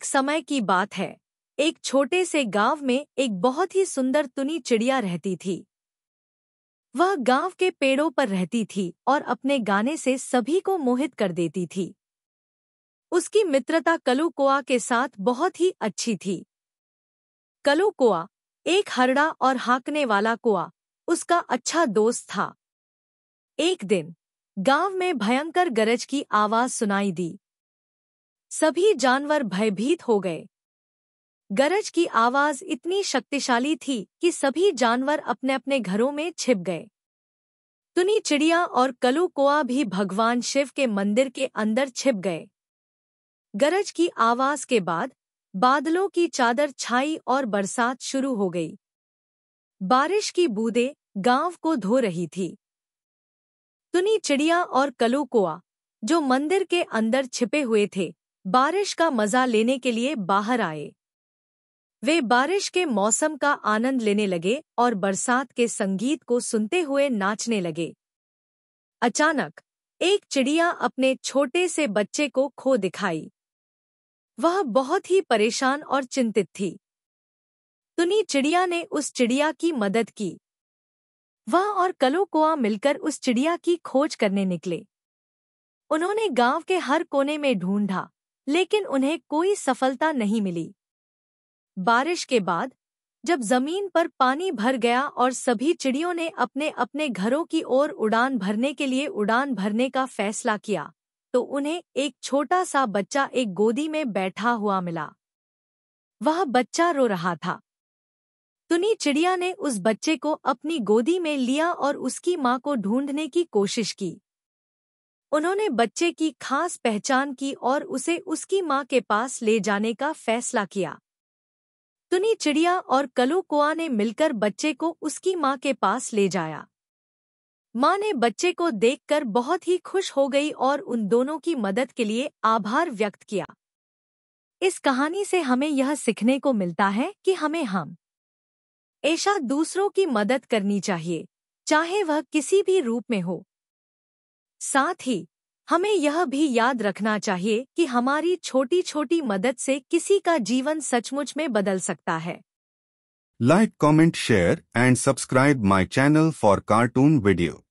समय की बात है। एक छोटे से गांव में एक बहुत ही सुंदर तुनी चिड़िया रहती थी। वह गांव के पेड़ों पर रहती थी और अपने गाने से सभी को मोहित कर देती थी। उसकी मित्रता कलूकोआ के साथ बहुत ही अच्छी थी। कलूकोआ, एक हरड़ा और हाँकने वाला कोआ, उसका अच्छा दोस्त था। एक दिन गांव में भयंकर गरज की आवाज सुनाई दी। सभी जानवर भयभीत हो गए। गरज की आवाज इतनी शक्तिशाली थी कि सभी जानवर अपने अपने घरों में छिप गए। तुनी चिड़िया और कलूकोआ भी भगवान शिव के मंदिर के अंदर छिप गए। गरज की आवाज के बाद बादलों की चादर छाई और बरसात शुरू हो गई। बारिश की बूंदें गांव को धो रही थी। तुनी चिड़िया और कलूकोआ, जो मंदिर के अंदर छिपे हुए थे, बारिश का मजा लेने के लिए बाहर आए। वे बारिश के मौसम का आनंद लेने लगे और बरसात के संगीत को सुनते हुए नाचने लगे। अचानक एक चिड़िया अपने छोटे से बच्चे को खो दिखाई। वह बहुत ही परेशान और चिंतित थी। तुनी चिड़िया ने उस चिड़िया की मदद की। वह और कलूकोआ मिलकर उस चिड़िया की खोज करने निकले। उन्होंने गांव के हर कोने में ढूंढा, लेकिन उन्हें कोई सफलता नहीं मिली। बारिश के बाद जब जमीन पर पानी भर गया और सभी चिड़ियों ने अपने अपने घरों की ओर उड़ान भरने के लिए उड़ान भरने का फैसला किया, तो उन्हें एक छोटा सा बच्चा एक गोदी में बैठा हुआ मिला। वह बच्चा रो रहा था। तुनी चिड़िया ने उस बच्चे को अपनी गोदी में लिया और उसकी मां को ढूंढने की कोशिश की। उन्होंने बच्चे की खास पहचान की और उसे उसकी मां के पास ले जाने का फैसला किया। तुनी चिड़िया और कलूकोआ ने मिलकर बच्चे को उसकी मां के पास ले जाया। मां ने बच्चे को देखकर बहुत ही खुश हो गई और उन दोनों की मदद के लिए आभार व्यक्त किया। इस कहानी से हमें यह सीखने को मिलता है कि हमें हमेशा दूसरों की मदद करनी चाहिए, चाहे वह किसी भी रूप में हो। साथ ही हमें यह भी याद रखना चाहिए कि हमारी छोटी छोटी मदद से किसी का जीवन सचमुच में बदल सकता है। Like, comment, share and subscribe my channel for cartoon video.